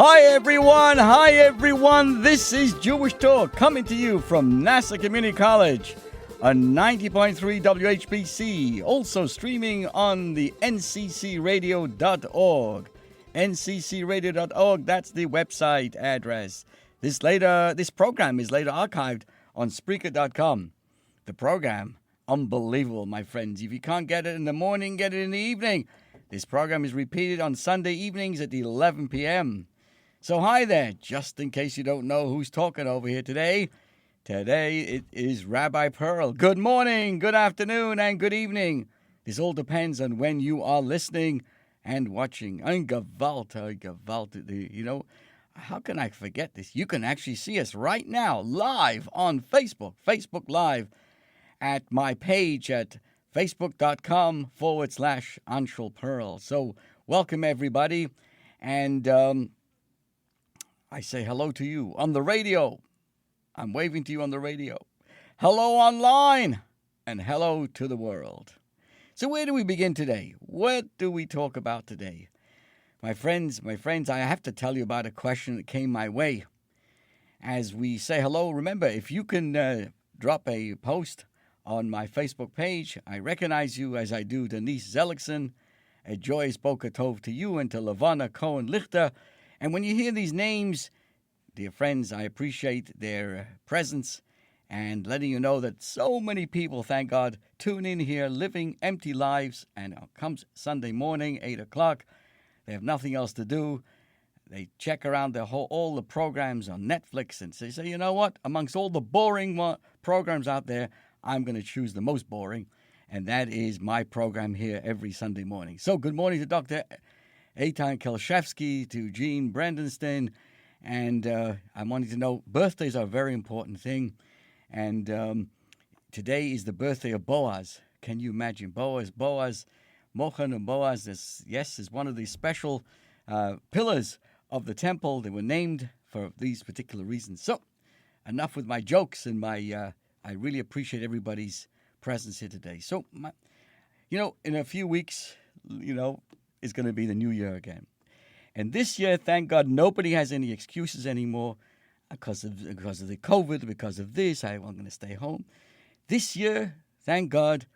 Hi everyone, this is Jewish Talk coming to you from NASA Community College on 90.3 WHPC, also streaming on the nccradio.org. nccradio.org, that's the website address. This program is later archived on Spreaker.com. The program, unbelievable, my friends. If you can't get it in the morning, get it in the evening. This program is repeated on Sunday evenings at 11 p.m. So hi there, just in case you don't know who's talking over here today. Today it is Rabbi Perl. Good morning, good afternoon, and good evening. This all depends on when you are listening and watching. Ein Gewalt, you know, how can I forget this? You can actually see us right now, live on Facebook Live at my page at facebook.com/Anshel Perl. So welcome everybody, and I say hello to you on the radio. I'm waving to you on the radio. Hello online, and hello to the world. So where do we begin today? What do we talk about today? My friends, I have to tell you about a question that came my way. As we say hello, remember, if you can drop a post on my Facebook page, I recognize you as I do Denise Zellickson. A joyous Boker Tov to you and to Lavana Cohen-Lichter. And when you hear these names, dear friends, I appreciate their presence and letting you know that so many people, thank God, tune in here, living empty lives. And it comes Sunday morning, 8 o'clock. They have nothing else to do. They check around all the programs on Netflix and say, you know what? Amongst all the boring programs out there, I'm going to choose the most boring. And that is my program here every Sunday morning. So good morning to Dr. Eitan Kelshevsky, to Gene Brandonston, and I'm wanting to know, birthdays are a very important thing, and today is the birthday of Boaz. Can you imagine? Boaz, Mochan and Boaz, is one of the special pillars of the temple. They were named for these particular reasons. So, enough with my jokes, and I really appreciate everybody's presence here today. So, in a few weeks, it's going to be the new year again. And this year, thank God, nobody has any excuses anymore because of the COVID, because of this, I'm going to stay home. This year, thank God,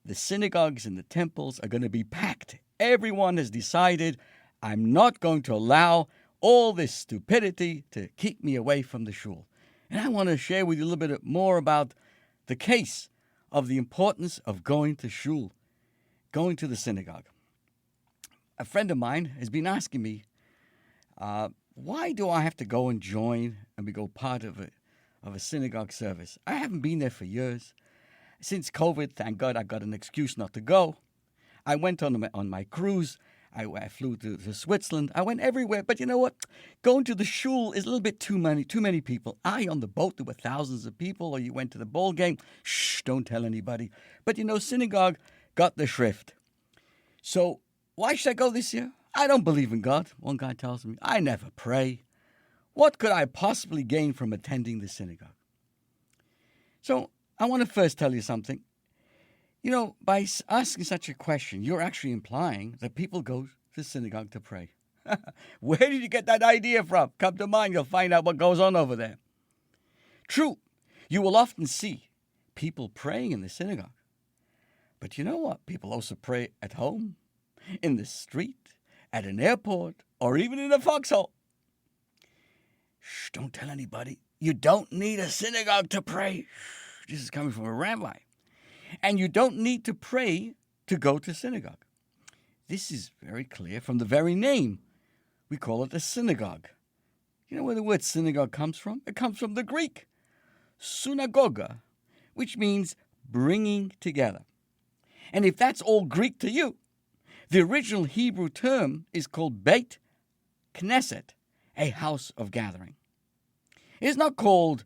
the synagogues and the temples are going to be packed. Everyone has decided, I'm not going to allow all this stupidity to keep me away from the shul. And I want to share with you a little bit more about the case of the importance of going to shul, going to the synagogue. A friend of mine has been asking me, why do I have to go and join and be part of a synagogue service? I haven't been there for years. Since COVID, thank God, I got an excuse not to go. I went on my cruise. I flew to Switzerland. I went everywhere. But you know what? Going to the shul is a little bit too many people. On the boat, there were thousands of people. Or you went to the ball game. Shh, don't tell anybody. But synagogue got the shrift. So why should I go this year? I don't believe in God. One guy tells me, I never pray. What could I possibly gain from attending the synagogue? So I want to first tell you something. By asking such a question, you're actually implying that people go to synagogue to pray. Where did you get that idea from? Come to mind, you'll find out what goes on over there. True, you will often see people praying in the synagogue. But you know what? People also pray at home, in the street, at an airport, or even in a foxhole. Shh, don't tell anybody. You don't need a synagogue to pray. Shh, this is coming from a rabbi. And you don't need to pray to go to synagogue. This is very clear from the very name. We call it a synagogue. You know where the word synagogue comes from? It comes from the Greek, synagoga, which means bringing together. And if that's all Greek to you, the original Hebrew term is called Beit Knesset, a house of gathering. It is not called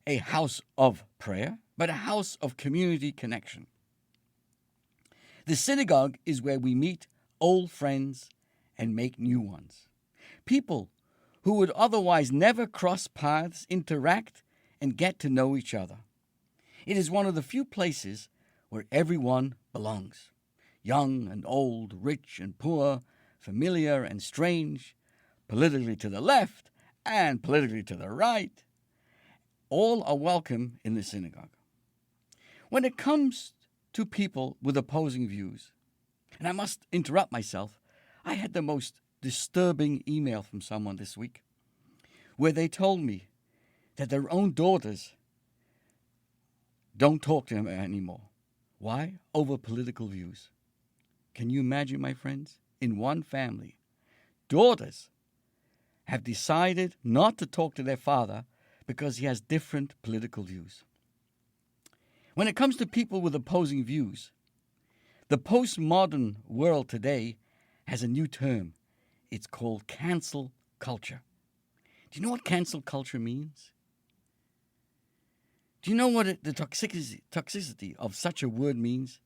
a house of prayer, but a house of community connection. The synagogue is where we meet old friends and make new ones. People who would otherwise never cross paths, interact, and get to know each other. It is one of the few places where everyone belongs. Young and old, rich and poor, familiar and strange, politically to the left and politically to the right. All are welcome in the synagogue. When it comes to people with opposing views, and I must interrupt myself, I had the most disturbing email from someone this week where they told me that their own daughters don't talk to him anymore. Why? Over political views. Can you imagine, my friends? In one family, daughters have decided not to talk to their father because he has different political views. When it comes to people with opposing views, the postmodern world today has a new term. It's called cancel culture. Do you know what cancel culture means? Do you know what the toxicity of such a word means?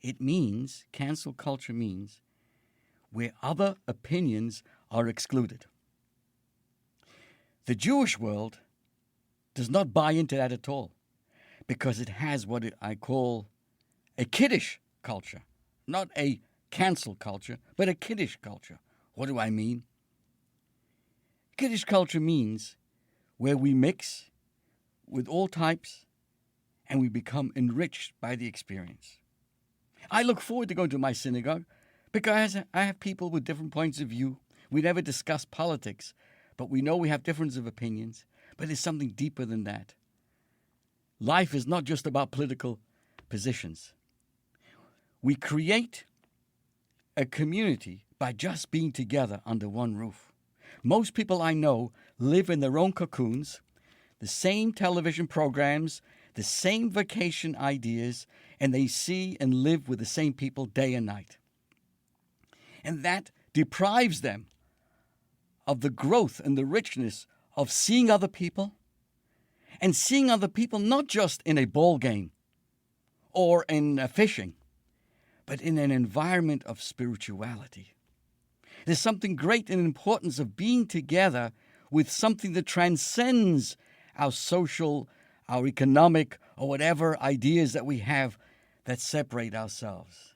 It means, cancel culture means, where other opinions are excluded. The Jewish world does not buy into that at all because it has what I call a kiddush culture. Not a cancel culture, but a kiddush culture. What do I mean? Kiddush culture means where we mix with all types and we become enriched by the experience. I look forward to going to my synagogue because I have people with different points of view. We never discuss politics, but we know we have differences of opinions. But there's something deeper than that. Life is not just about political positions. We create a community by just being together under one roof. Most people I know live in their own cocoons, the same television programs, the same vacation ideas, and they see and live with the same people day and night. And that deprives them of the growth and the richness of seeing other people, and seeing other people not just in a ball game or in fishing, but in an environment of spirituality. There's something great in the importance of being together with something that transcends our social, our economic, or whatever ideas that we have that separate ourselves.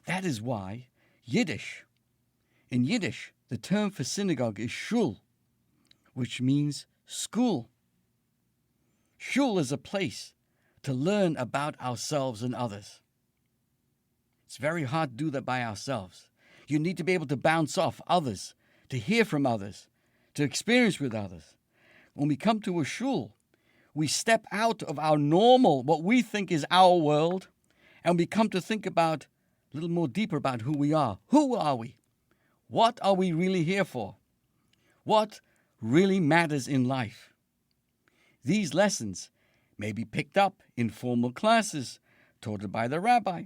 That is why in Yiddish, the term for synagogue is shul, which means school. Shul is a place to learn about ourselves and others. It's very hard to do that by ourselves. You need to be able to bounce off others, to hear from others, to experience with others. When we come to a shul, we step out of our normal, what we think is our world, and we come to think about a little more deeper about who we are. Who are we? What are we really here for? What really matters in life? These lessons may be picked up in formal classes taught by the rabbi.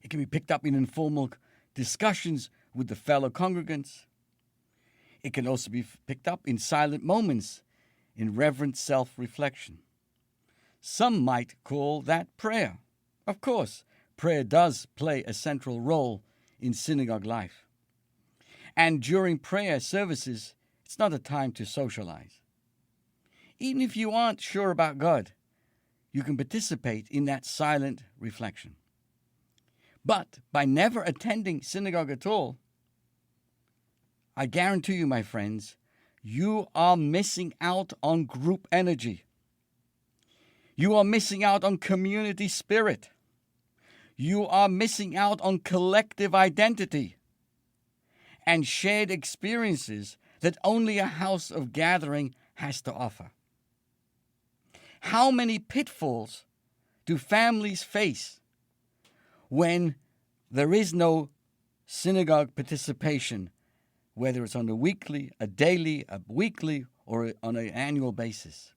It can be picked up in informal discussions with the fellow congregants. It can also be picked up in silent moments, in reverent self-reflection. Some might call that prayer. Of course, prayer does play a central role in synagogue life. And during prayer services, it's not a time to socialize. Even if you aren't sure about God, you can participate in that silent reflection. But by never attending synagogue at all, I guarantee you, my friends, you are missing out on group energy. You are missing out on community spirit. You are missing out on collective identity and shared experiences that only a house of gathering has to offer. How many pitfalls do families face when there is no synagogue participation, whether it's on a weekly, a daily, a weekly, or on an annual basis?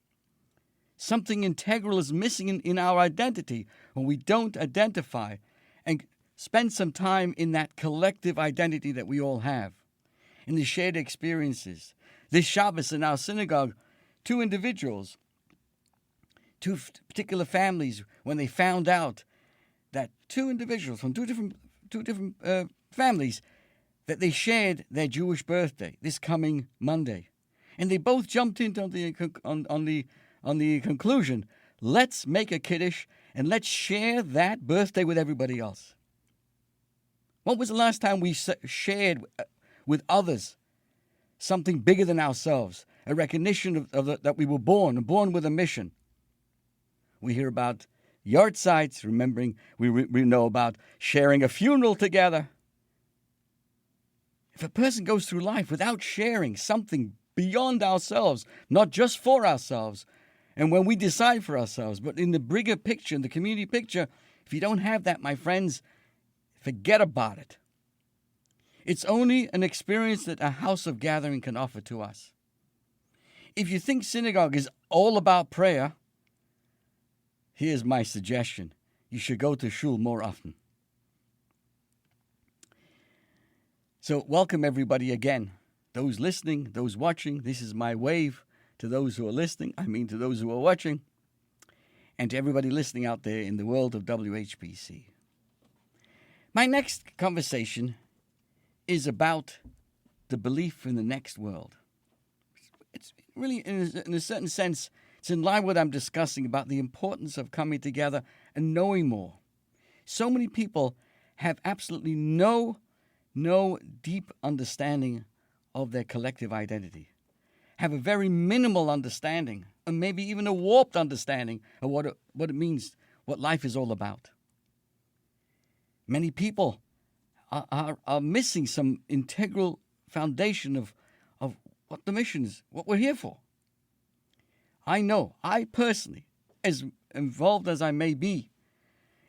Something integral is missing in our identity when we don't identify and spend some time in that collective identity that we all have, in the shared experiences. This Shabbos in our synagogue, two individuals, two particular families, when they found out that two individuals from two different families, that they shared their Jewish birthday this coming Monday, and they both jumped into on the conclusion, let's make a kiddush and let's share that birthday with everybody else. When was the last time we shared with others, something bigger than ourselves, a recognition that we were born with a mission. We hear about yard sites, remembering we know about sharing a funeral together. If a person goes through life without sharing something beyond ourselves, not just for ourselves, and when we decide for ourselves, but in the bigger picture, in the community picture, if you don't have that, my friends, forget about it. It's only an experience that a house of gathering can offer to us. If you think synagogue is all about prayer, here's my suggestion. You should go to shul more often. So welcome everybody again. Those listening, those watching, this is my wave to those who are listening, to those who are watching, and to everybody listening out there in the world of WHPC. My next conversation is about the belief in the next world. It's really, in a certain sense, it's in line with what I'm discussing about the importance of coming together and knowing more. So many people have absolutely no deep understanding of their collective identity, have a very minimal understanding, or maybe even a warped understanding of what it means, what life is all about. Many people are missing some integral foundation of what the mission is, what we're here for. I know, I personally, as involved as I may be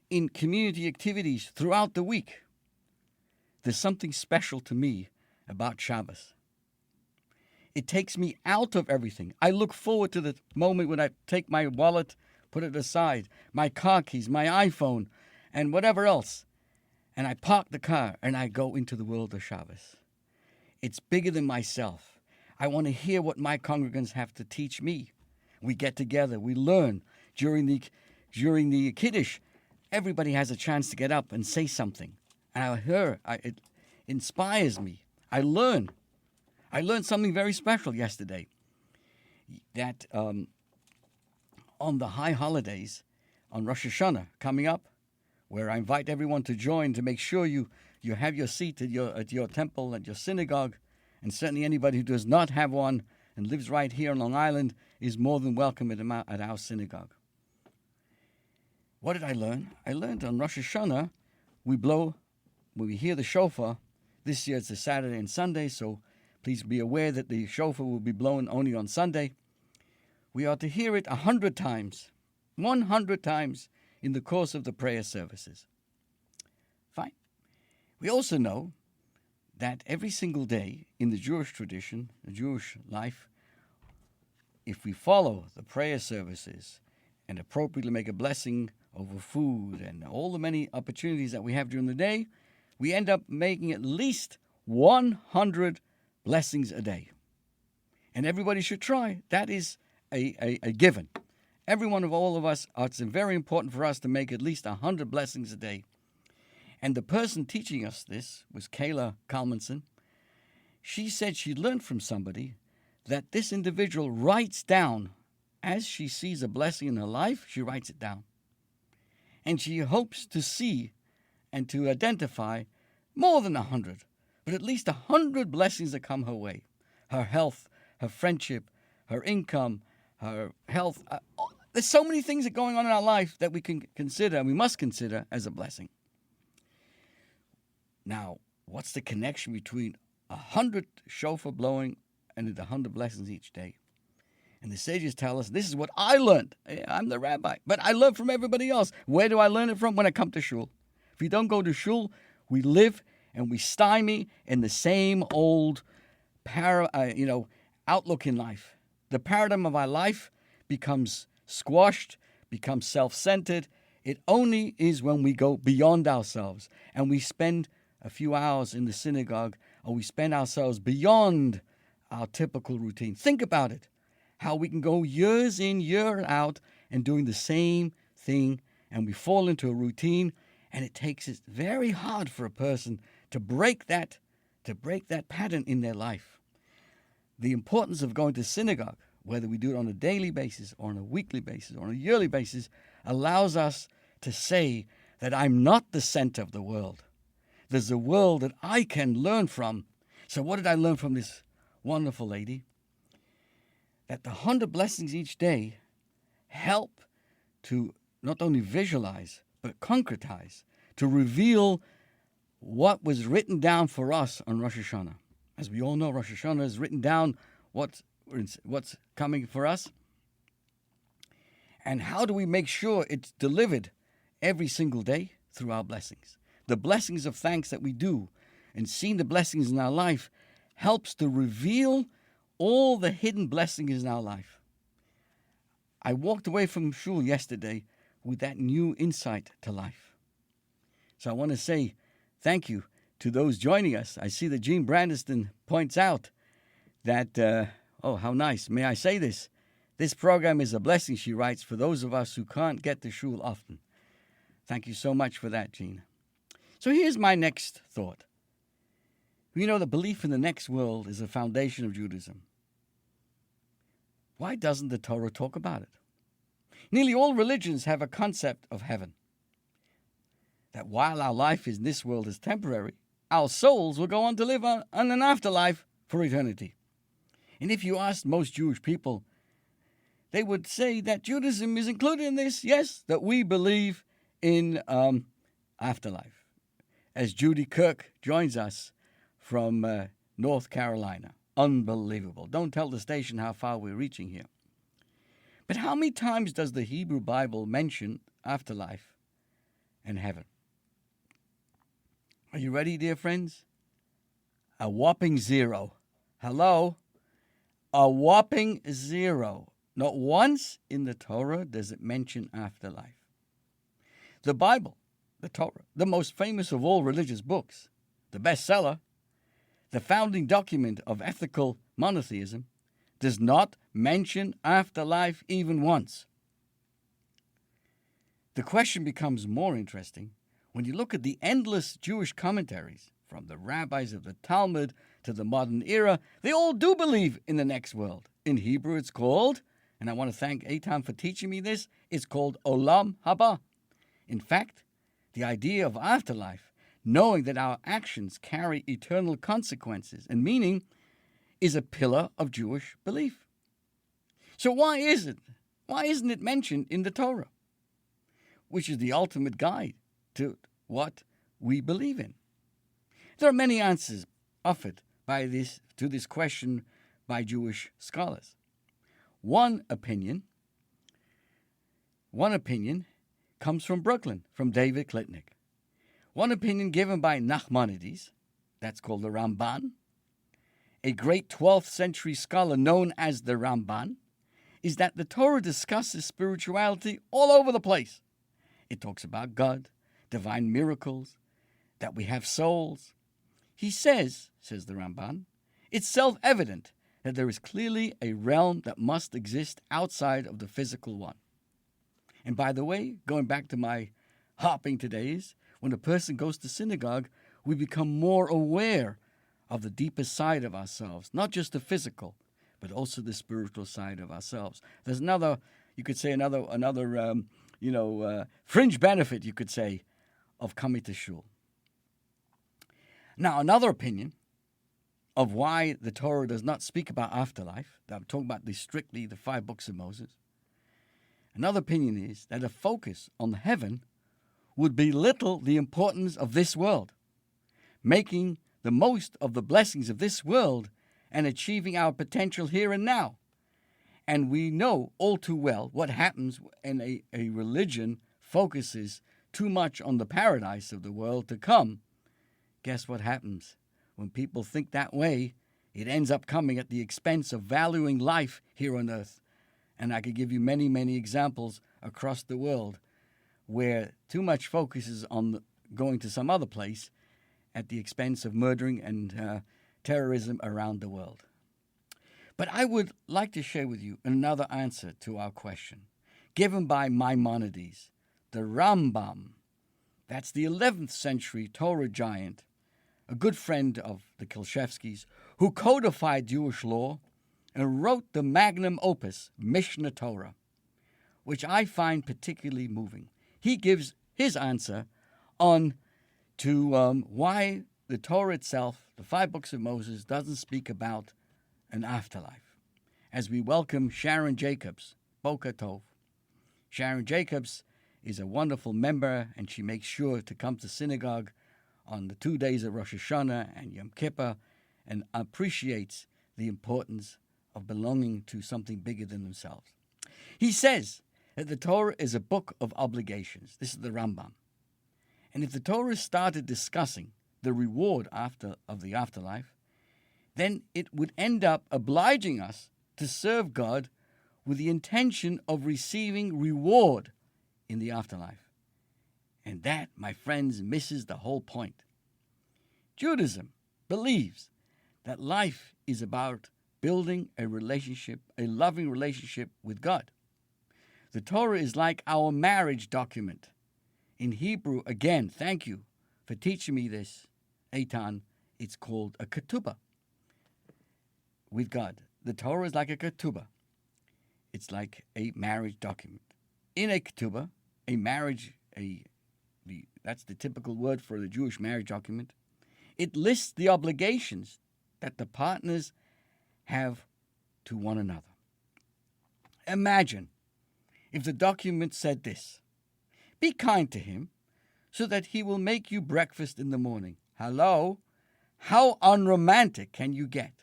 in community activities throughout the week, there's something special to me about Shabbos. It takes me out of everything. I look forward to the moment when I take my wallet, put it aside, my car keys, my iPhone, and whatever else, and I park the car and I go into the world of Shabbos. It's bigger than myself. I want to hear what my congregants have to teach me. We get together, we learn. During the Kiddush, everybody has a chance to get up and say something. And it inspires me. I learn. I learned something very special yesterday. That on the high holidays, on Rosh Hashanah coming up, where I invite everyone to join to make sure you have your seat at your temple, at your synagogue, and certainly anybody who does not have one and lives right here on Long Island is more than welcome at our synagogue. What did I learn? I learned on Rosh Hashanah, when we hear the shofar. This year it's a Saturday and Sunday, so please be aware that the shofar will be blown only on Sunday. We are to hear it 100 times, 100 times in the course of the prayer services. Fine. We also know that every single day in the Jewish tradition, the Jewish life, if we follow the prayer services and appropriately make a blessing over food and all the many opportunities that we have during the day, we end up making at least 100 blessings a day. And everybody should try. That is a given. Every one of all of us, it's very important for us to make at least 100 blessings a day. And the person teaching us this was Kayla Kalmanson. She said she learned from somebody that this individual writes down, as she sees a blessing in her life, she writes it down. And she hopes to see and to identify more than 100, but at least 100 blessings that come her way. Her health, her friendship, her income, her health. There's so many things that are going on in our life that we can consider, and we must consider as a blessing. Now, what's the connection between 100 shofar blowing and the 100 blessings each day? And the sages tell us, this is what I learned. I'm the rabbi, but I learned from everybody else. Where do I learn it from? When I come to shul. If we don't go to shul, we live and we stymie in the same old outlook in life. The paradigm of our life becomes squashed, becomes self-centered. It only is when we go beyond ourselves and we spend a few hours in the synagogue, or we spend ourselves beyond our typical routine. Think about it. How we can go years in, year out, and doing the same thing, and we fall into a routine, and it takes it very hard for a person to break that pattern in their life. The importance of going to synagogue, whether we do it on a daily basis, or on a weekly basis, or on a yearly basis, allows us to say that I'm not the center of the world. There's a world that I can learn from So what did I learn from this wonderful lady? That the 100 blessings each day help to not only visualize, but concretize, to reveal what was written down for us on Rosh Hashanah. As we all know, Rosh Hashanah has written down what's coming for us. And how do we make sure it's delivered every single day? Through our blessings. The blessings of thanks that we do and seeing the blessings in our life helps to reveal all the hidden blessings in our life. I walked away from shul yesterday with that new insight to life. So I want to say thank you to those joining us. I see that Jean Brandiston points out that, how nice. May I say this? This program is a blessing, she writes, for those of us who can't get to shul often. Thank you so much for that, Jean. So here's my next thought. You know, the belief in the next world is the foundation of Judaism. Why doesn't the Torah talk about it? Nearly all religions have a concept of heaven. That while our life in this world is temporary, our souls will go on to live on an afterlife for eternity. And if you asked most Jewish people, they would say that Judaism is included in this. Yes, that we believe in afterlife. As Judy Kirk joins us from North Carolina. Unbelievable. Don't tell the station how far we're reaching here. But how many times does the Hebrew Bible mention afterlife and heaven? Are you ready, dear friends? A whopping 0. Hello? A whopping 0. Not once in the Torah does it mention afterlife. The Bible, the Torah, the most famous of all religious books, the bestseller, the founding document of ethical monotheism, does not mention afterlife even once. The question becomes more interesting when you look at the endless Jewish commentaries, from the rabbis of the Talmud to the modern era. They all do believe in the next world. In Hebrew it's called, and I want to thank Eitan for teaching me this, it's called Olam Haba. In fact, the idea of afterlife, knowing that our actions carry eternal consequences and meaning, is a pillar of Jewish belief. So why isn't it mentioned in the Torah, which is the ultimate guide to what we believe in? There are many answers offered to this question by Jewish scholars. One opinion comes from Brooklyn, from David Klitnick. One opinion given by Nachmanides, that's called the Ramban, a great 12th century scholar known as the Ramban, is that the Torah discusses spirituality all over the place. It talks about God, divine miracles, that we have souls. He says the Ramban, it's self-evident that there is clearly a realm that must exist outside of the physical one. And by the way, going back to my harping today, when a person goes to synagogue, we become more aware of the deeper side of ourselves, not just the physical, but also the spiritual side of ourselves. There's another fringe benefit, you could say, of coming to shul. Now, another opinion of why the Torah does not speak about afterlife, I'm talking about strictly the 5 books of Moses. Another opinion is that a focus on heaven would belittle the importance of this world, making the most of the blessings of this world and achieving our potential here and now. And we know all too well what happens when a religion focuses too much on the paradise of the world to come. Guess what happens? When people think that way, it ends up coming at the expense of valuing life here on earth. And I could give you many, many examples across the world where too much focus is on going to some other place at the expense of murdering and terrorism around the world. But I would like to share with you another answer to our question, given by Maimonides, the Rambam. That's the 11th century Torah giant, a good friend of the Kolshevskis, who codified Jewish law and wrote the magnum opus, Mishnah Torah, which I find particularly moving. He gives his answer on to why the Torah itself, the 5 books of Moses, doesn't speak about an afterlife. As we welcome Sharon Jacobs, Boker Tov. Sharon Jacobs is a wonderful member, and she makes sure to come to synagogue on the 2 days of Rosh Hashanah and Yom Kippur, and appreciates the importance of belonging to something bigger than themselves. He says that the Torah is a book of obligations. This is the Rambam. And if the Torah started discussing the reward of the afterlife, then it would end up obliging us to serve God with the intention of receiving reward in the afterlife. And that, my friends, misses the whole point. Judaism believes that life is about building a relationship, a loving relationship with God. The Torah is like our marriage document. In Hebrew, again, thank you for teaching me this, Eitan, it's called a ketubah with God. The Torah is like a ketubah. It's like a marriage document. In a ketubah, a marriage, that's the typical word for the Jewish marriage document, it lists the obligations that the partners have to one another. Imagine if the document said this: be kind to him so that he will make you breakfast in the morning. Hello? How unromantic can you get?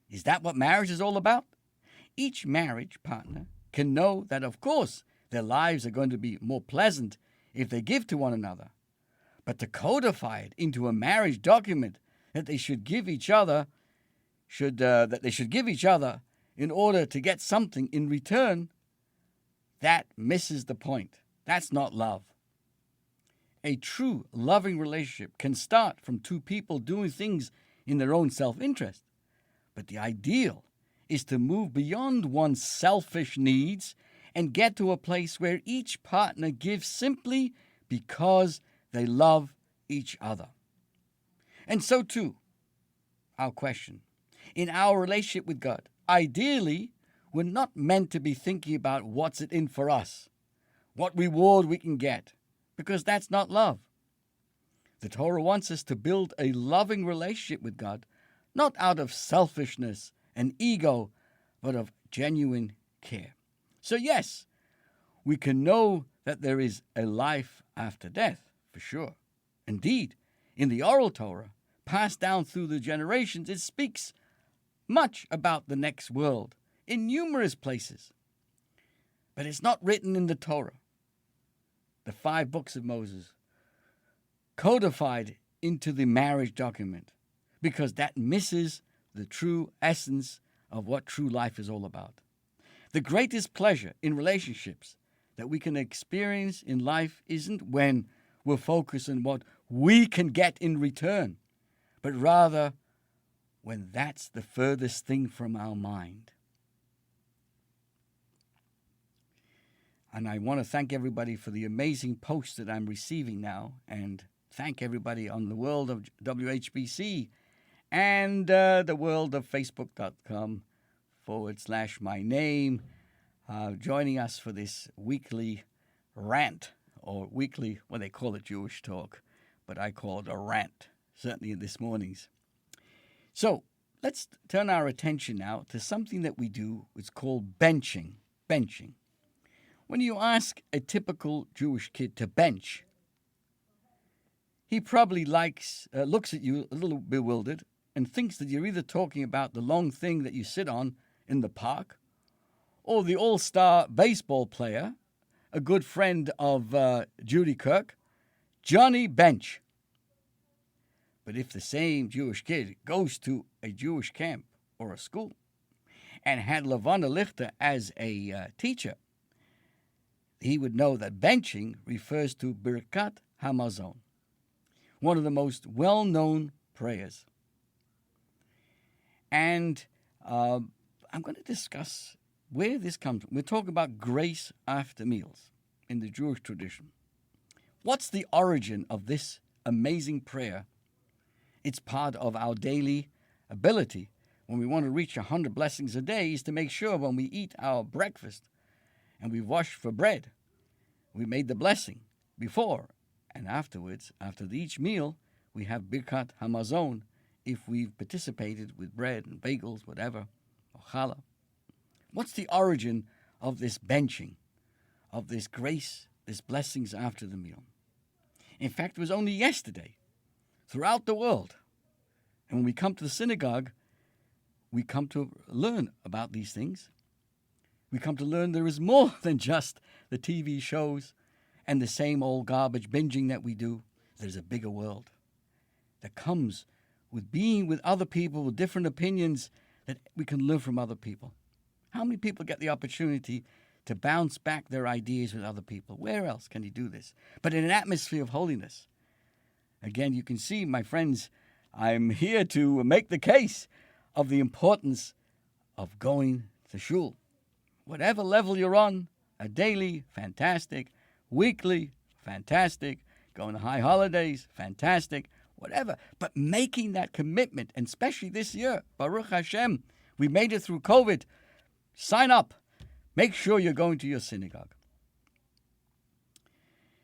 Is that what marriage is all about? Each marriage partner can know that, of course, their lives are going to be more pleasant if they give to one another. But to codify it into a marriage document that they should give each other, in order to get something in return, that misses the point. That's not love. A true loving relationship can start from 2 people doing things in their own self-interest. But the ideal is to move beyond one's selfish needs and get to a place where each partner gives simply because they love each other. And so too, our question, in our relationship with God, ideally, we're not meant to be thinking about what's it in for us, what reward we can get, because that's not love. The Torah wants us to build a loving relationship with God, not out of selfishness and ego, but of genuine care. So yes, we can know that there is a life after death, for sure. Indeed, in the oral Torah, passed down through the generations, it speaks much about the next world in numerous places. But it's not written in the Torah, the 5 books of Moses, codified into the marriage document, because that misses the true essence of what true life is all about. The greatest pleasure in relationships that we can experience in life isn't when we're focused on what we can get in return, but rather when that's the furthest thing from our mind. And I want to thank everybody for the amazing posts that I'm receiving now, and thank everybody on the world of WHPC and the world of Facebook.com/my name, joining us for this weekly rant, or weekly, well, they call it Jewish talk, but I call it a rant, certainly in this morning's. So let's turn our attention now to something that we do. It's called benching. Benching. When you ask a typical Jewish kid to bench, he probably looks at you a little bewildered and thinks that you're either talking about the long thing that you sit on in the park, or the all-star baseball player, a good friend of Judy Kirk, Johnny Bench. But if the same Jewish kid goes to a Jewish camp or a school and had Levana Lichter as a teacher, he would know that benching refers to Birkat Hamazon, one of the most well-known prayers. And I'm going to discuss where this comes from. We're talking about grace after meals in the Jewish tradition. What's the origin of this amazing prayer? It's part of our daily ability when we want to reach 100 blessings a day, is to make sure when we eat our breakfast and we wash for bread, we made the blessing before and afterwards. After each meal, we have Birkat Hamazon if we've participated with bread and bagels, whatever, or challah. What's the origin of this benching, of this grace, this blessings after the meal? In fact, it was only yesterday, throughout the world. And when we come to the synagogue, we come to learn about these things. We come to learn there is more than just the TV shows and the same old garbage binging that we do. There's a bigger world that comes with being with other people with different opinions that we can learn from other people. How many people get the opportunity to bounce back their ideas with other people? Where else can you do this? But in an atmosphere of holiness. Again, you can see, my friends, I'm here to make the case of the importance of going to shul. Whatever level you're on, a daily, fantastic, weekly, fantastic, going to high holidays, fantastic, whatever. But making that commitment, and especially this year, Baruch Hashem, we made it through COVID. Sign up. Make sure you're going to your synagogue.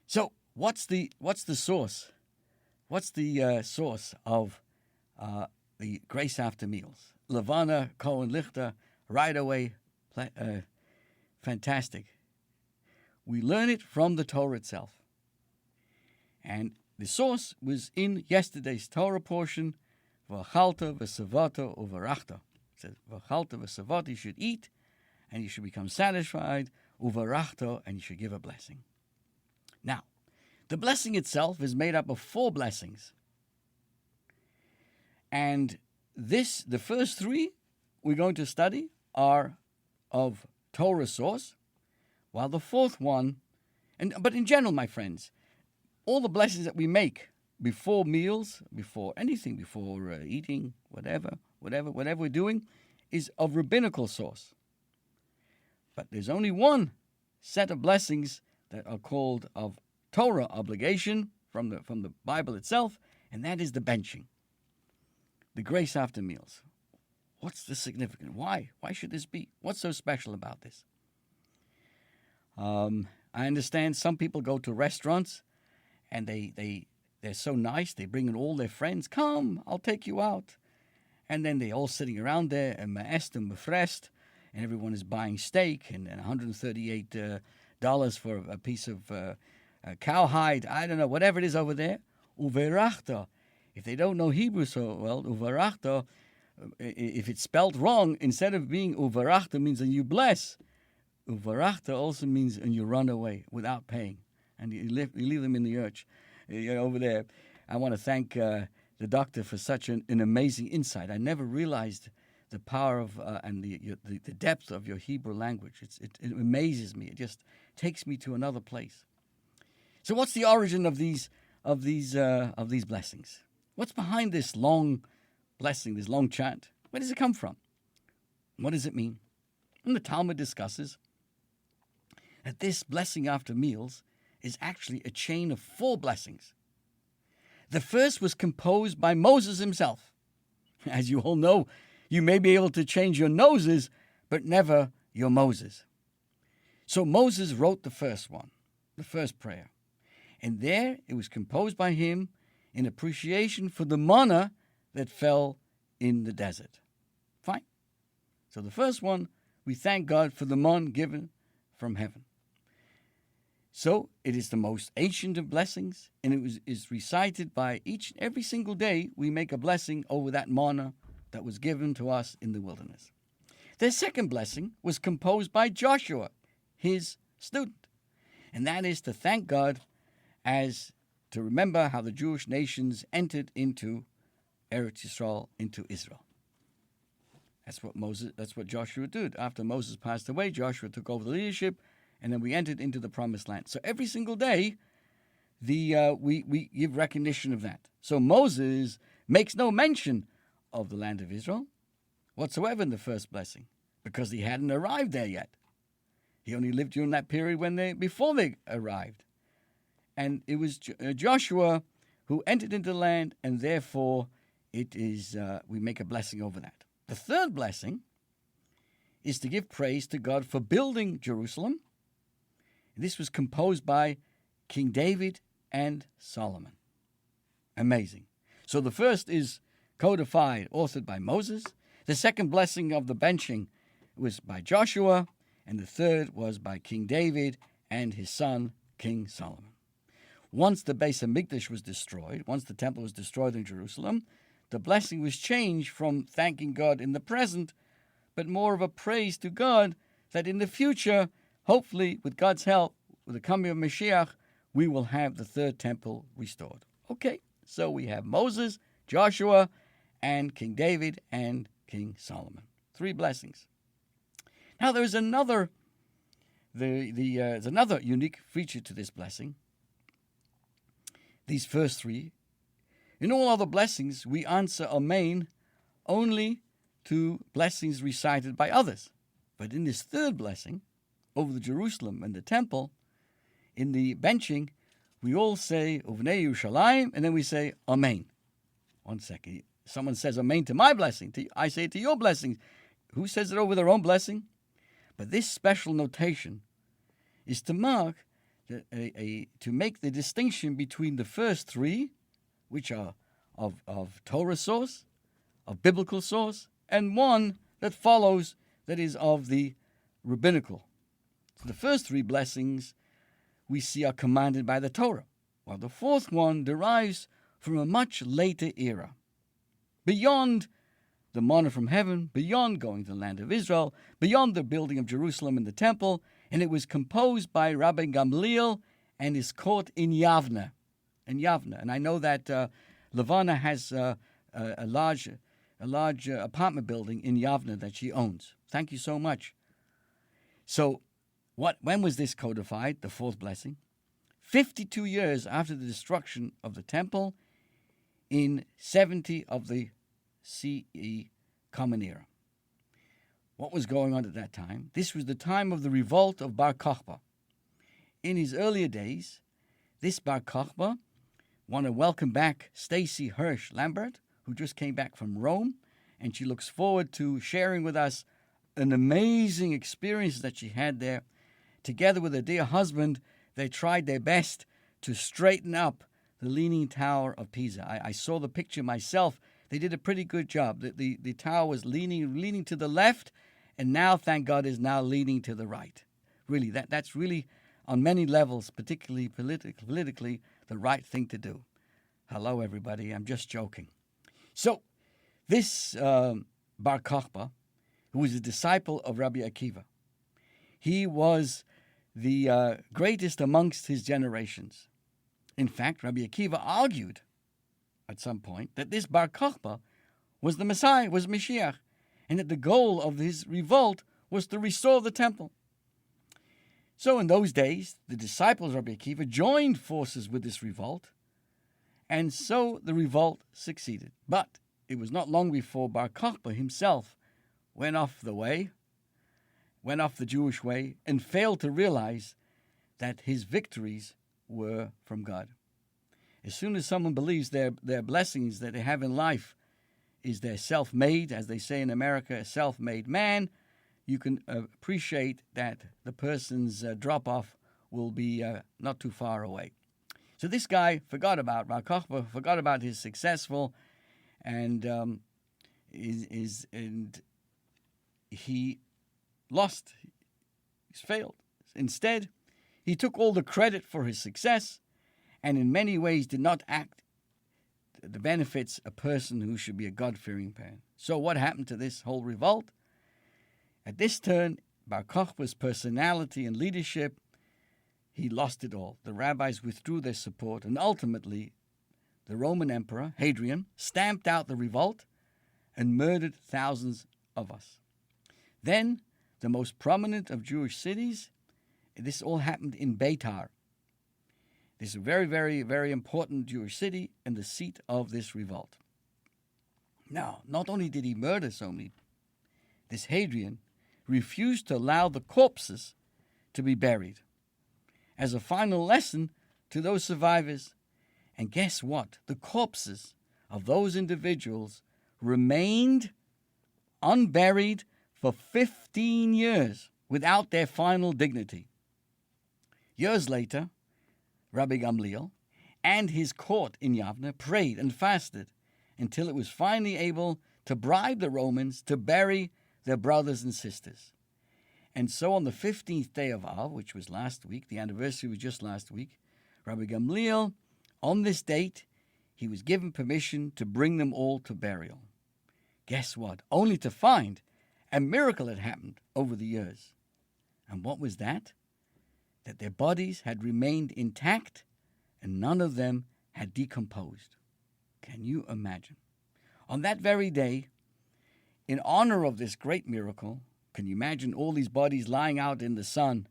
So, what's the source? What's the source of the grace after meals? Levana Cohen Lichter, right away, fantastic. We learn it from the Torah itself. And the source was in yesterday's Torah portion, V'achalta v'savata uvarachta. It says, V'achalta v'savata, you should eat, and you should become satisfied, uvarachta, and you should give a blessing. Now, the blessing itself is made up of 4 blessings. And the first 3 we're going to study are of Torah source, while the 4th one, but in general, my friends, all the blessings that we make before meals, before anything, before eating, whatever we're doing, is of rabbinical source. But there's only one set of blessings that are called of Torah obligation from the Bible itself, and that is the benching, the grace after meals. What's the significance? Why? Why should this be? What's so special about this? I understand some people go to restaurants and they're so nice. They bring in all their friends. Come, I'll take you out. And then they're all sitting around there and ma'est and befrest, and everyone is buying steak and $138 for a piece of cowhide. I don't know, whatever it is over there. Uverachta. If they don't know Hebrew so well, uverachta, if it's spelled wrong, instead of being uvarachta means and you bless, uvarachta also means and you run away without paying, and you leave them in the urge over there. I want to thank the doctor for such an amazing insight. I never realized the power of and the depth of your Hebrew language. It amazes me. It just takes me to another place. So, what's the origin of these blessings? What's behind this long blessing, this long chant? Where does it come from? What does it mean? And the Talmud discusses that this blessing after meals is actually a chain of 4 blessings. The first was composed by Moses himself. As you all know, you may be able to change your noses, but never your Moses. So Moses wrote the first one, the first prayer. And there it was composed by him in appreciation for the manna that fell in the desert. Fine. So the first one, we thank God for the manna given from heaven. So it is the most ancient of blessings, and it is recited by every single day. We make a blessing over that manna that was given to us in the wilderness. The second blessing was composed by Joshua, his student, and that is to thank God as to remember how the Jewish nations entered into Eretz Yisrael, into Israel. That's what Joshua did. After Moses passed away, Joshua took over the leadership, and then we entered into the promised land. So every single day, we give recognition of that. So Moses makes no mention of the land of Israel whatsoever in the first blessing, because he hadn't arrived there yet. He only lived during that period before they arrived. And it was Joshua who entered into the land, and therefore it is we make a blessing over that. The third blessing is to give praise to God for building Jerusalem. This was composed by King David and Solomon. Amazing. So the first is codified, authored by Moses. The second blessing of the benching was by Joshua. And the third was by King David and his son, King Solomon. Once the Beis Hamikdash was destroyed, once the temple was destroyed in Jerusalem, the blessing was changed from thanking God in the present, but more of a praise to God that in the future, hopefully with God's help, with the coming of Mashiach, we will have the third temple restored. Okay, so we have Moses, Joshua, and King David and King Solomon. 3 blessings. Now there's another unique feature to this blessing. These first 3. In all other blessings, we answer Amen only to blessings recited by others. But in this third blessing, over the Jerusalem and the temple, in the benching, we all say Uvnei Yerushalayim, and then we say Amen. 1 second. Someone says Amen to my blessing. I say it to your blessing. Who says it over their own blessing? But this special notation is to mark, to make the distinction between the first 3, which are of Torah source, of biblical source, and one that follows, that is of the rabbinical. So the first 3 blessings we see are commanded by the Torah, while the fourth one derives from a much later era, beyond the manna from heaven, beyond going to the land of Israel, beyond the building of Jerusalem and the temple, and it was composed by Rabbi Gamliel and his court in Yavne. And I know that Levana has a large apartment building in Yavne that she owns. Thank you so much. So, when was this codified, the fourth blessing? 52 years after the destruction of the temple in 70 of the CE Common Era. What was going on at that time? This was the time of the revolt of Bar Kokhba. In his earlier days, this Bar Kokhba want to welcome back Stacy Hirsch Lambert, who just came back from Rome, and she looks forward to sharing with us an amazing experience that she had there. Together with her dear husband, they tried their best to straighten up the Leaning Tower of Pisa. I saw the picture myself. They did a pretty good job. The tower was leaning to the left, and now, thank God, is now leaning to the right. Really, that's really, on many levels, particularly politically, the right thing to do. Hello, everybody. I'm just joking. So, this Bar Kokhba, who was a disciple of Rabbi Akiva, he was the greatest amongst his generations. In fact, Rabbi Akiva argued at some point that this Bar Kokhba was the Messiah, was Mashiach, and that the goal of his revolt was to restore the temple. So in those days, the disciples of Rabbi Akiva joined forces with this revolt, and so the revolt succeeded. But it was not long before Bar Kokhba himself went off the Jewish way, and failed to realize that his victories were from God. As soon as someone believes their blessings that they have in life is their self-made, as they say in America, a self-made man, you can appreciate that the person's drop-off will be not too far away. So this guy forgot about Bar Kokhba, forgot about his successful, and he lost. He's failed. Instead, he took all the credit for his success, and in many ways did not act the benefits a person who should be a God-fearing man. So what happened to this whole revolt? At this turn, Bar Kokhba's personality and leadership, he lost it all. The rabbis withdrew their support, and ultimately, the Roman Emperor, Hadrian, stamped out the revolt and murdered thousands of us. Then, the most prominent of Jewish cities, this all happened in Beitar. This is a very, very, very important Jewish city and the seat of this revolt. Now, not only did he murder so many, this Hadrian refused to allow the corpses to be buried as a final lesson to those survivors. And guess what? The corpses of those individuals remained unburied for 15 years without their final dignity. Years later, Rabbi Gamliel and his court in Yavne prayed and fasted until it was finally able to bribe the Romans to bury their brothers and sisters. And so on the 15th day of Av, which was last week, the anniversary was just last week, Rabbi Gamliel, on this date, he was given permission to bring them all to burial. Guess what? Only to find a miracle had happened over the years. And what was that? That their bodies had remained intact and none of them had decomposed. Can you imagine? On that very day, in honor of this great miracle, can you imagine all these bodies lying out in the sun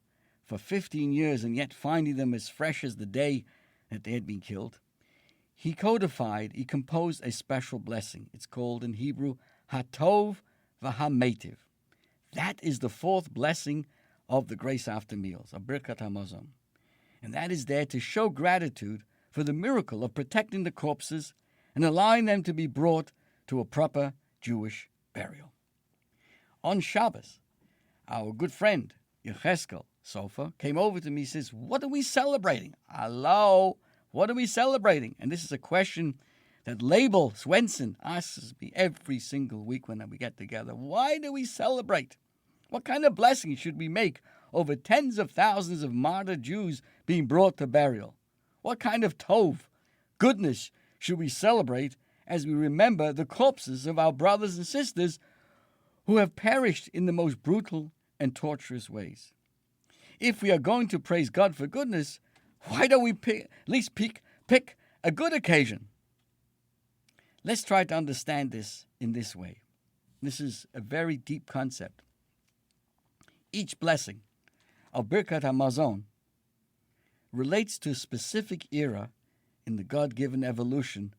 for 15 years and yet finding them as fresh as the day that they had been killed? He composed a special blessing. It's called in Hebrew, Hatov v'Hametiv. That is the fourth blessing of the grace after meals, of Birkat HaMazon. And that is there to show gratitude for the miracle of protecting the corpses and allowing them to be brought to a proper Jewish burial. On Shabbos, our good friend, Yecheskel Sofer, came over to me and says, what are we celebrating? Hello, what are we celebrating? And this is a question that Label Swenson asks me every single week when we get together. Why do we celebrate? What kind of blessing should we make over tens of thousands of martyred Jews being brought to burial? What kind of tov, goodness, should we celebrate as we remember the corpses of our brothers and sisters who have perished in the most brutal and torturous ways? If we are going to praise God for goodness, why don't we at least pick a good occasion? Let's try to understand this in this way. This is a very deep concept. Each blessing of Birkat HaMazon relates to a specific era in the God-given evolution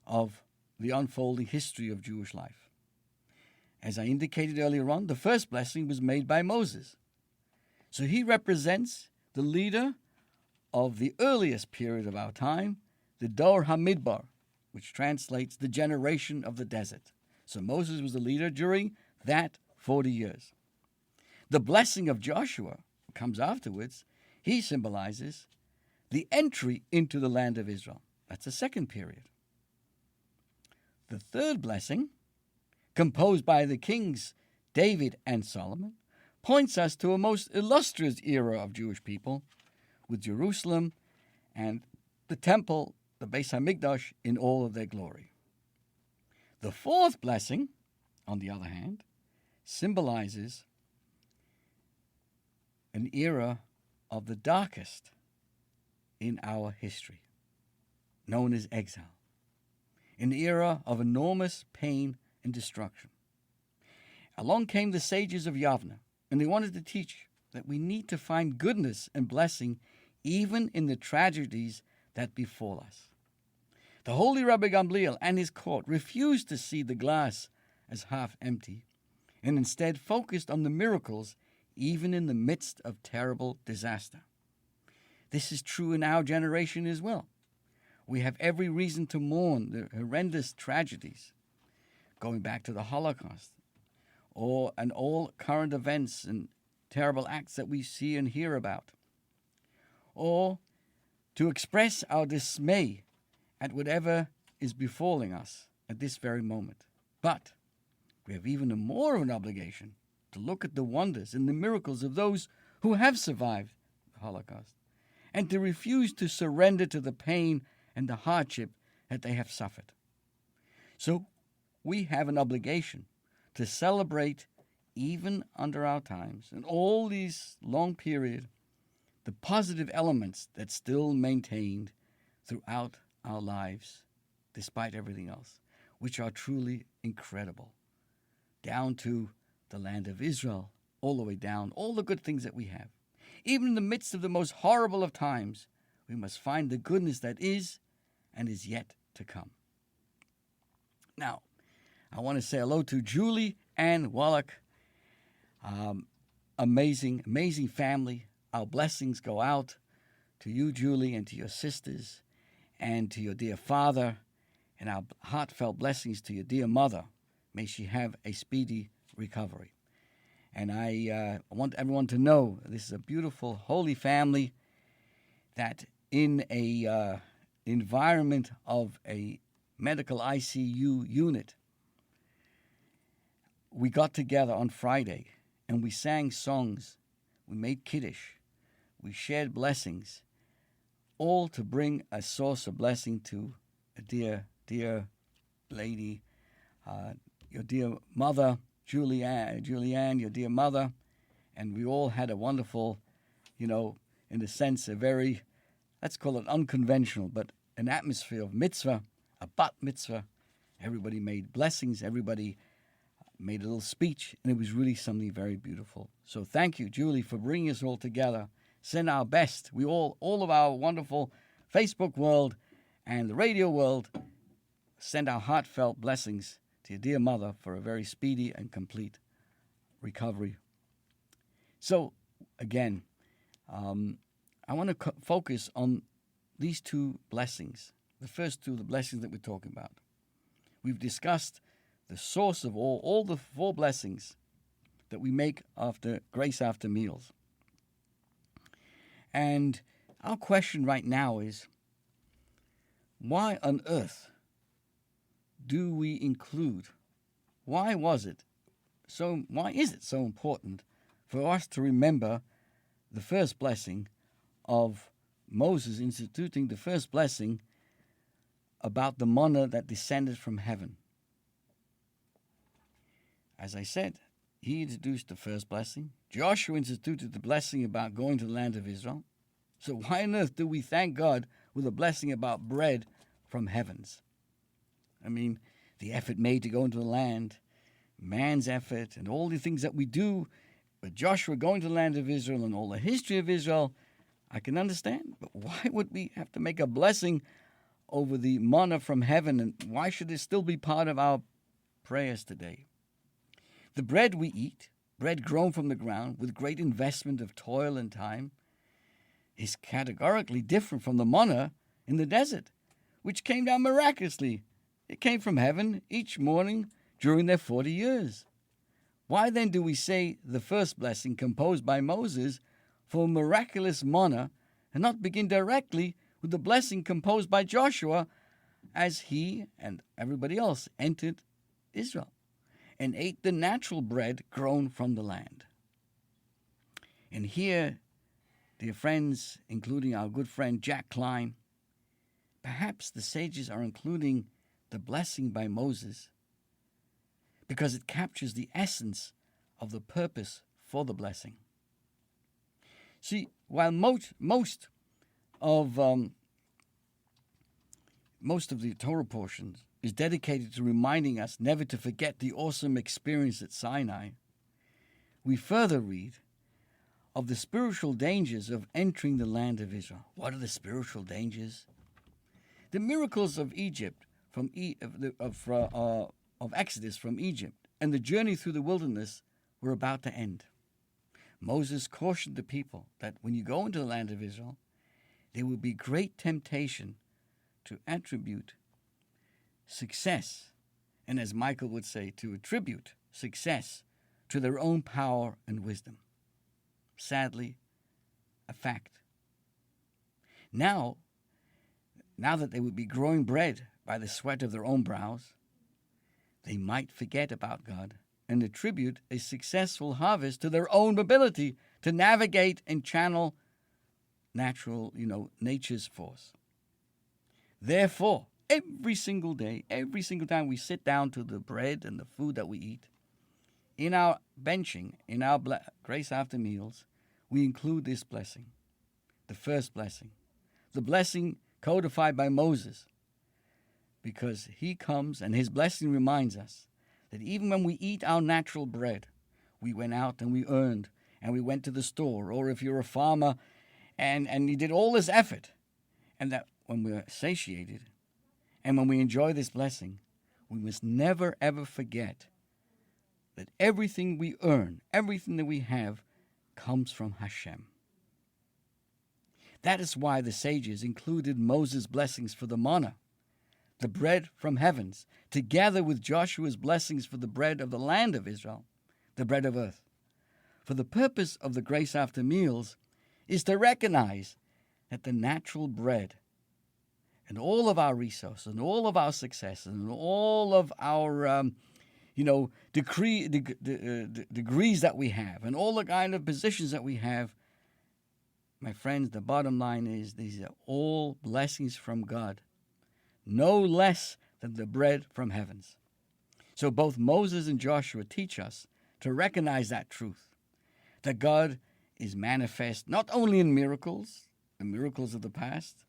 of the unfolding history of Jewish life. As I indicated earlier on, the first blessing was made by Moses. So he represents the leader of the earliest period of our time, the Dor HaMidbar, which translates the generation of the desert. So Moses was the leader during that 40 years. The blessing of Joshua comes afterwards. He symbolizes the entry into the land of Israel. That's the second period. The third blessing, composed by the kings David and Solomon, points us to a most illustrious era of Jewish people, with Jerusalem and the temple, the Beis HaMikdash, in all of their glory. The fourth blessing, on the other hand, symbolizes an era of the darkest in our history, known as exile, an era of enormous pain and destruction. Along came the sages of Yavne, and they wanted to teach that we need to find goodness and blessing even in the tragedies that befall us. The holy Rabbi Gamliel and his court refused to see the glass as half empty, and instead focused on the miracles even in the midst of terrible disaster. This is true in our generation as well. We have every reason to mourn the horrendous tragedies, going back to the Holocaust, and all current events and terrible acts that we see and hear about, or to express our dismay at whatever is befalling us at this very moment. But we have even more of an obligation to look at the wonders and the miracles of those who have survived the Holocaust, and to refuse to surrender to the pain and the hardship that they have suffered. So we have an obligation to celebrate, even under our times, and all these long period, the positive elements that still maintained throughout our lives, despite everything else, which are truly incredible, down to the land of Israel, all the way down, all the good things that we have. Even in the midst of the most horrible of times, we must find the goodness that is and is yet to come. Now, I want to say hello to Julie Ann Wallach. Amazing, amazing family. Our blessings go out to you, Julie, and to your sisters, and to your dear father, and our heartfelt blessings to your dear mother. May she have a speedy recovery. And I want everyone to know this is a beautiful, holy family that in a environment of a medical ICU unit. We got together on Friday and we sang songs. We made Kiddush. We shared blessings, all to bring a source of blessing to a dear, dear lady, your dear mother, Julianne, your dear mother. And we all had a wonderful, in a sense, a very, let's call it unconventional, but an atmosphere of mitzvah, a bat mitzvah. Everybody made blessings. Everybody made a little speech, and it was really something very beautiful. So thank you, Julie, for bringing us all together. Send our best. We all of our wonderful Facebook world and the radio world, send our heartfelt blessings to your dear mother for a very speedy and complete recovery. So, again, I want to focus on these two blessings. The first two, the blessings that we're talking about. We've discussed the source of all the four blessings that we make after grace after meals. And our question right now is, why on earth do we include, why is it so important for us to remember the first blessing of Moses instituting the first blessing about the manna that descended from heaven? As I said, he introduced the first blessing. Joshua instituted the blessing about going to the land of Israel. So why on earth do we thank God with a blessing about bread from heavens? I mean, the effort made to go into the land, man's effort, and all the things that we do, but Joshua going to the land of Israel and all the history of Israel, I can understand. But why would we have to make a blessing over the manna from heaven, and why should it still be part of our prayers today? The bread we eat, bread grown from the ground with great investment of toil and time, is categorically different from the manna in the desert, which came down miraculously. It came from heaven each morning during their 40 years. Why then do we say the first blessing composed by Moses for miraculous manna and not begin directly with the blessing composed by Joshua as he and everybody else entered Israel and ate the natural bread grown from the land? And here, dear friends, including our good friend Jack Klein, perhaps the sages are including the blessing by Moses because it captures the essence of the purpose for the blessing. See, while most of the Torah portions is dedicated to reminding us never to forget the awesome experience at Sinai, we further read of the spiritual dangers of entering the land of Israel. What are the spiritual dangers? The miracles of Egypt of Exodus from Egypt and the journey through the wilderness were about to end. Moses cautioned the people that when you go into the land of Israel, there will be great temptation to attribute success, and as Michael would say, to attribute success to their own power and wisdom. Sadly, a fact. Now that they would be growing bread by the sweat of their own brows, they might forget about God and attribute a successful harvest to their own ability to navigate and channel nature's force. Therefore, every single day, every single time we sit down to the bread and the food that we eat, in our benching, in our grace after meals, we include this blessing, the first blessing, the blessing codified by Moses, because he comes and his blessing reminds us that even when we eat our natural bread, we went out and we earned, and we went to the store, or if you're a farmer and you did all this effort, and that when we're satiated and when we enjoy this blessing, we must never ever forget that everything we earn, everything that we have, comes from Hashem. That is why the sages included Moses' blessings for the manna, the bread from heavens, together with Joshua's blessings for the bread of the land of Israel, the bread of earth. For the purpose of the grace after meals is to recognize that the natural bread and all of our resources and all of our successes and all of our degrees that we have and all the kind of positions that we have, my friends, the bottom line is these are all blessings from God, no less than the bread from heavens. So both Moses and Joshua teach us to recognize that truth, that God is manifest not only in miracles, the miracles of the past,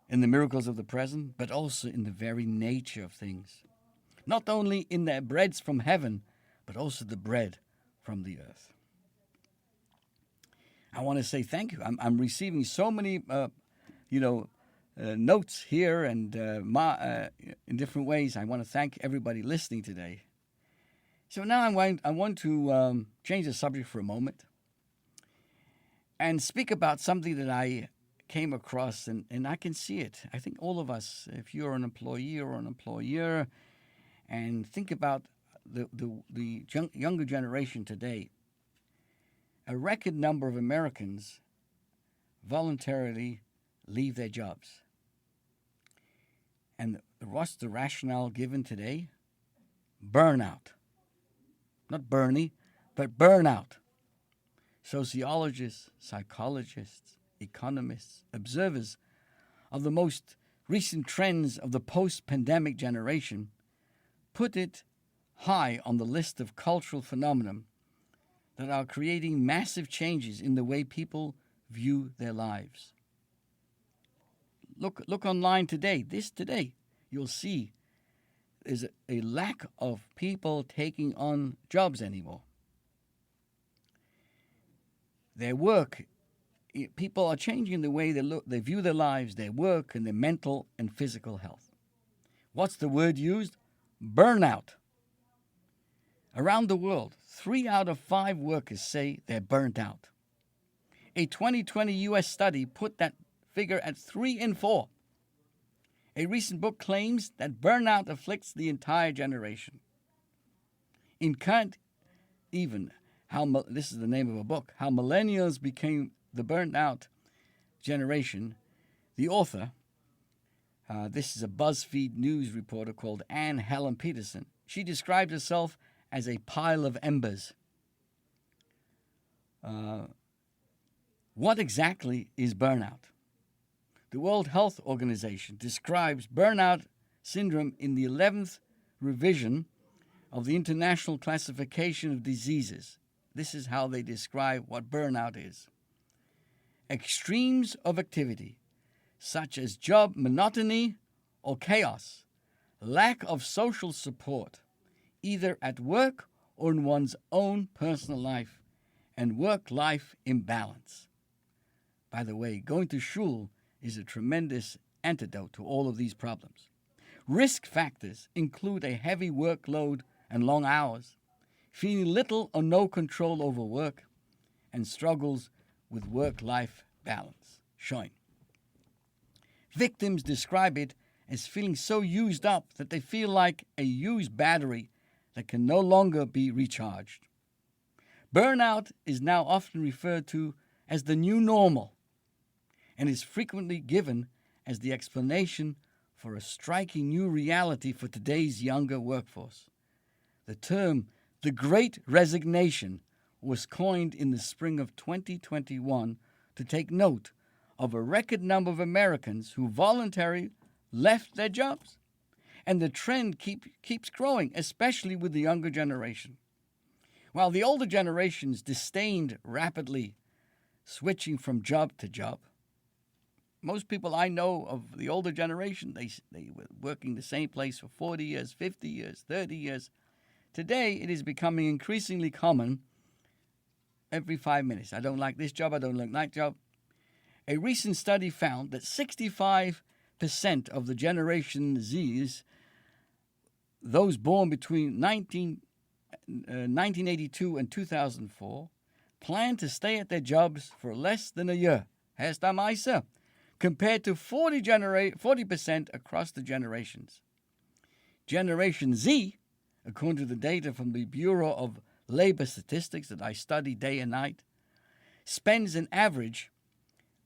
in the miracles of the present, but also in the very nature of things. Not only in their breads from heaven, but also the bread from the earth. I want to say thank you. I'm receiving so many, notes here and in different ways. I want to thank everybody listening today. So now I want to change the subject for a moment and speak about something that I came across, and I can see it. I think all of us, if you're an employee or an employer, and think about the younger generation today, a record number of Americans voluntarily leave their jobs. And what's the rationale given today? Burnout. Not Bernie, but burnout. Sociologists, psychologists, economists, observers of the most recent trends of the post-pandemic generation put it high on the list of cultural phenomena that are creating massive changes in the way people view their lives. Look online today. You'll see there's a lack of people taking on jobs anymore. Their work, people are changing the way they view their lives, their work, and their mental and physical health. What's the word used? Burnout. Around the world, 3 out of 5 workers say they're burnt out. A 2020 U.S. study put that figure at 3 in 4. A recent book claims that burnout afflicts the entire generation. In Kant, this is the name of a book, How Millennials Became the Burnt Out Generation, the author, this is a BuzzFeed news reporter called Anne Helen Peterson. She described herself as a pile of embers. What exactly is burnout? The World Health Organization describes burnout syndrome in the 11th revision of the International Classification of Diseases. This is how they describe what burnout is. Extremes of activity, such as job monotony or chaos, lack of social support, either at work or in one's own personal life, and work-life imbalance. By the way, going to shul is a tremendous antidote to all of these problems. Risk factors include a heavy workload and long hours, feeling little or no control over work, and struggles with work-life balance. Showing. Victims describe it as feeling so used up that they feel like a used battery that can no longer be recharged. Burnout is now often referred to as the new normal and is frequently given as the explanation for a striking new reality for today's younger workforce. The term, the Great Resignation, was coined in the spring of 2021 to take note of a record number of Americans who voluntarily left their jobs. And the trend keeps growing, especially with the younger generation. While the older generations disdained rapidly switching from job to job, most people I know of the older generation, they were working the same place for 40 years, 50 years, 30 years. Today, it is becoming increasingly common every 5 minutes. I don't like this job, I don't like that job. A recent study found that 65% of the Generation Zs, those born between 1982 and 2004, plan to stay at their jobs for less than a year. Hesta Maisa, compared to 40% across the generations. Generation Z, according to the data from the Bureau of Labor Statistics that I study day and night, spends an average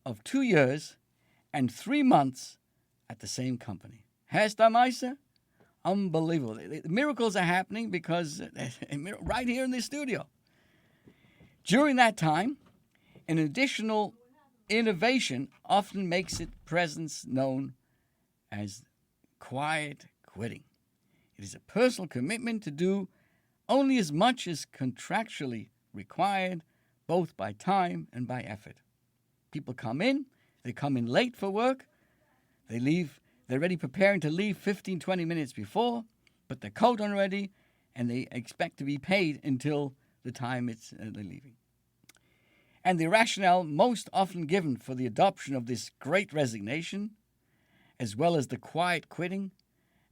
of 2 years and 3 months at the same company. Hesta Maisa? Unbelievable. The miracles are happening because right here in this studio. During that time, an additional innovation often makes its presence known as quiet quitting. It is a personal commitment to do only as much as contractually required, both by time and by effort. People come in, they come in late for work, they leave, they're already preparing to leave 15, 20 minutes before, put their coat on ready, and they expect to be paid until the time they're leaving. And the rationale most often given for the adoption of this great resignation, as well as the quiet quitting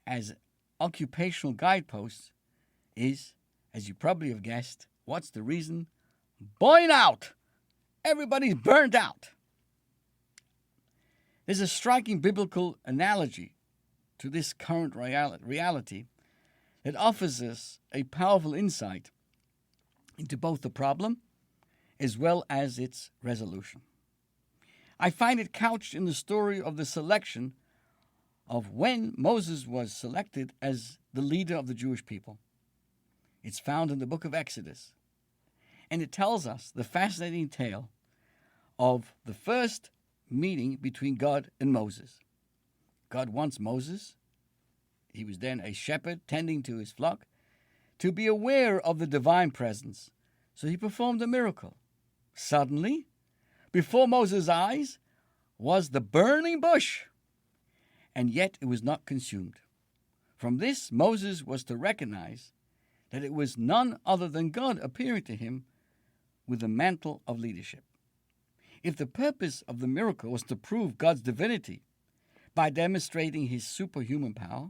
as occupational guideposts, is, as you probably have guessed, what's the reason? Burnout! Everybody's burnt out. There's a striking biblical analogy to this current reality that offers us a powerful insight into both the problem as well as its resolution. I find it couched in the story of the selection of when Moses was selected as the leader of the Jewish people. It's found in the book of Exodus, and it tells us the fascinating tale of the first meeting between God and Moses. God wants Moses, he was then a shepherd tending to his flock, to be aware of the divine presence. So he performed a miracle. Suddenly, before Moses' eyes was the burning bush, and yet it was not consumed. From this, Moses was to recognize that it was none other than God appearing to him with the mantle of leadership. If the purpose of the miracle was to prove God's divinity by demonstrating his superhuman power,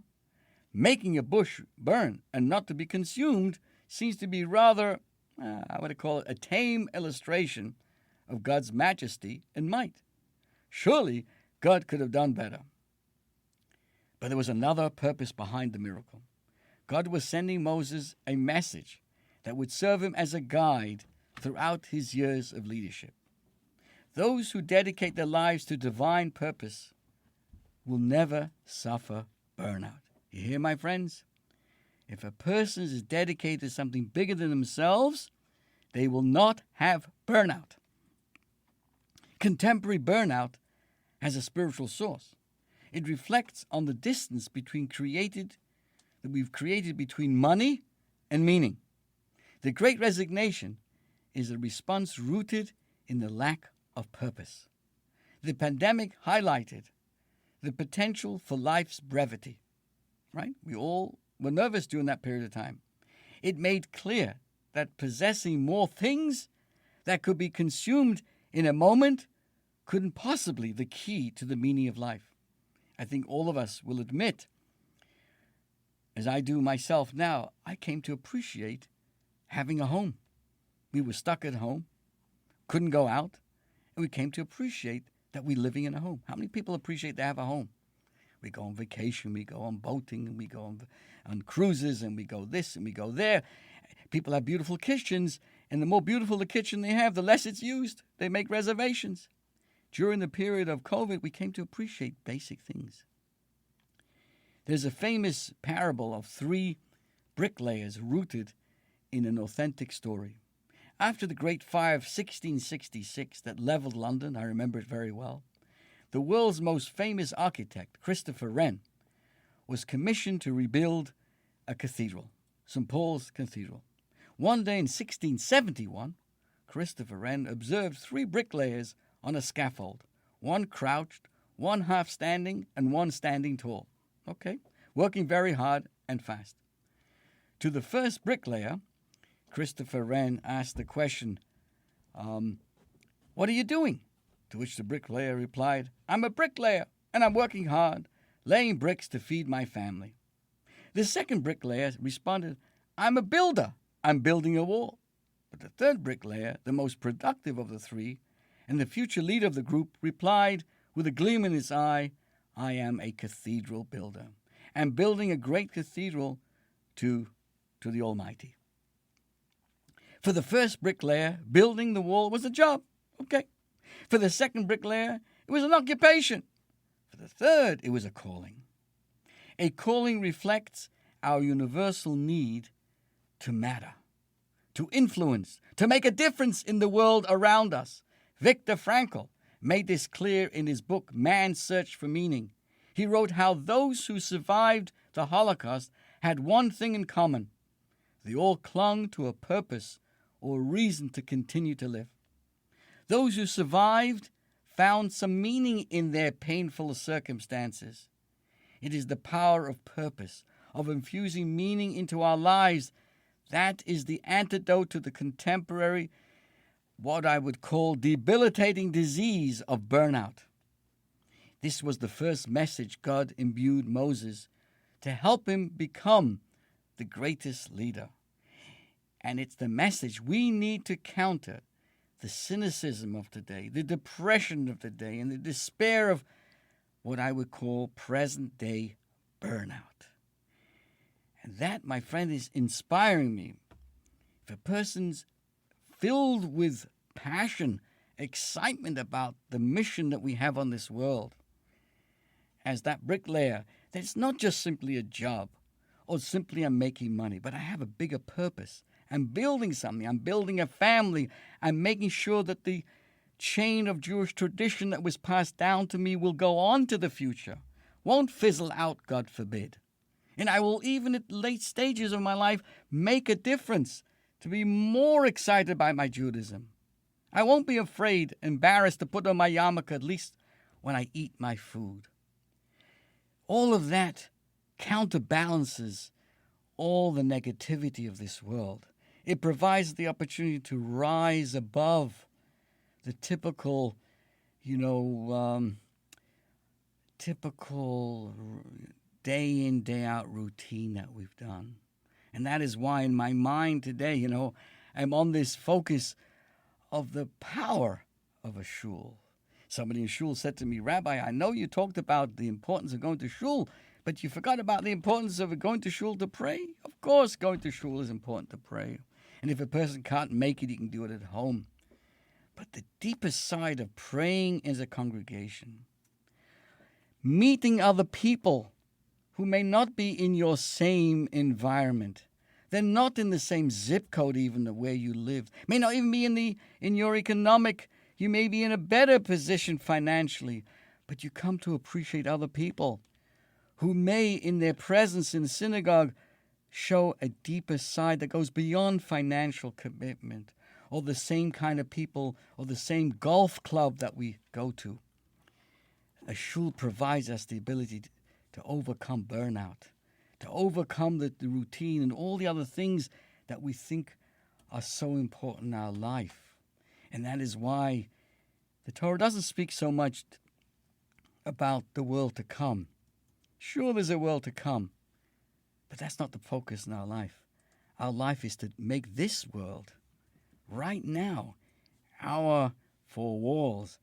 making a bush burn and not to be consumed seems to be rather, I would call it, a tame illustration of God's majesty and might. Surely God could have done better. But there was another purpose behind the miracle. God was sending Moses a message that would serve him as a guide throughout his years of leadership. Those who dedicate their lives to divine purpose will never suffer burnout. You hear, my friends? If a person is dedicated to something bigger than themselves, they will not have burnout. Contemporary burnout has a spiritual source. It reflects on the distance that we've created between money and meaning. The Great Resignation is a response rooted in the lack of purpose. The pandemic highlighted the potential for life's brevity, right? We all were nervous during that period of time. It made clear that possessing more things that could be consumed in a moment couldn't possibly be the key to the meaning of life. I think all of us will admit, as I do myself now, I came to appreciate having a home. We were stuck at home, couldn't go out, and we came to appreciate that we're living in a home. How many people appreciate they have a home? We go on vacation, we go on boating, and we go on cruises, and we go this and we go there. People have beautiful kitchens, and the more beautiful the kitchen they have, the less it's used. They make reservations. During the period of COVID, we came to appreciate basic things. There's a famous parable of 3 bricklayers rooted in an authentic story. After the Great Fire of 1666 that leveled London, I remember it very well, the world's most famous architect, Christopher Wren, was commissioned to rebuild a cathedral, St. Paul's Cathedral. One day in 1671, Christopher Wren observed 3 bricklayers on a scaffold, one crouched, one half standing, and one standing tall. Okay, working very hard and fast. To the first bricklayer, Christopher Wren asked the question, "What are you doing?" To which the bricklayer replied, "I'm a bricklayer, and I'm working hard, laying bricks to feed my family." The second bricklayer responded, "I'm a builder, I'm building a wall." But the third bricklayer, the most productive of the 3, and the future leader of the group, replied with a gleam in his eye, "I am a cathedral builder, and building a great cathedral to the Almighty." For the first bricklayer, building the wall was a job. Okay. For the second bricklayer, it was an occupation. For For the third, it was a calling. A calling reflects our universal need to matter, to influence, to make a difference in the world around us. Viktor Frankl made this clear in his book, Man's Search for Meaning. He wrote how those who survived the Holocaust had one thing in common. They all clung to a purpose or reason to continue to live. Those who survived found some meaning in their painful circumstances. It is the power of purpose, of infusing meaning into our lives. That is the antidote to the contemporary, what I would call debilitating disease of burnout. This was the first message God imbued Moses to help him become the greatest leader. And it's the message we need to counter the cynicism of today, the depression of today, and the despair of what I would call present-day burnout. And that, my friend, is inspiring me. If a person's filled with passion, excitement about the mission that we have on this world, as that bricklayer, that it's not just simply a job or simply I'm making money, but I have a bigger purpose. I'm building something. I'm building a family. I'm making sure that the chain of Jewish tradition that was passed down to me will go on to the future, won't fizzle out, God forbid. And I will, even at late stages of my life, make a difference to be more excited by my Judaism. I won't be afraid, embarrassed to put on my yarmulke, at least when I eat my food. All of that counterbalances all the negativity of this world. It provides the opportunity to rise above the typical, typical day in, day out routine that we've done. And that is why in my mind today, I'm on this focus of the power of a shul. Somebody in shul said to me, Rabbi, I know you talked about the importance of going to shul, but you forgot about the importance of going to shul to pray. Of course, going to shul is important to pray. And if a person can't make it, he can do it at home. But the deepest side of praying as a congregation, meeting other people who may not be in your same environment. They're not in the same zip code even of where you live. May not even be in your economic, you may be in a better position financially, but you come to appreciate other people who may, in their presence in the synagogue, show a deeper side that goes beyond financial commitment, or the same kind of people, or the same golf club that we go to. A shul provides us the ability to overcome burnout, to overcome the routine and all the other things that we think are so important in our life. And that is why the Torah doesn't speak so much about the world to come. Sure, there's a world to come, but that's not the focus in our life. Our life is to make this world, right now, our four walls,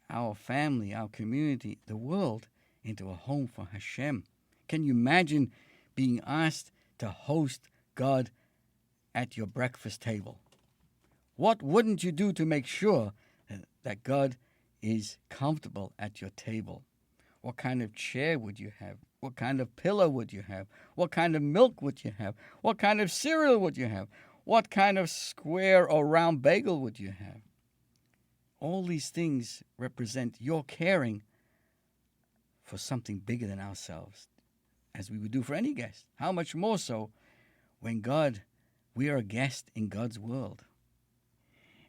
our family, our community, the world, into a home for Hashem. Can you imagine being asked to host God at your breakfast table? What wouldn't you do to make sure that God is comfortable at your table? What kind of chair would you have? What kind of pillow would you have? What kind of milk would you have? What kind of cereal would you have? What kind of square or round bagel would you have? All these things represent your caring for something bigger than ourselves, as we would do for any guest. How much more so when we are a guest in God's world.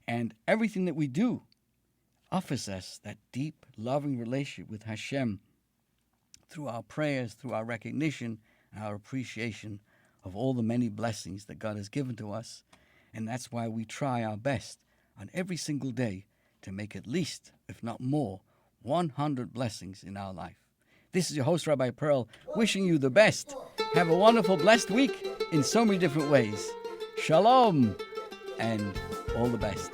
And everything that we do offers us that deep, loving relationship with Hashem through our prayers, through our recognition, and our appreciation of all the many blessings that God has given to us. And that's why we try our best on every single day to make at least, if not more, 100 blessings in our life. This is your host, Rabbi Perl, wishing you the best. Have a wonderful, blessed week in so many different ways. Shalom, and all the best.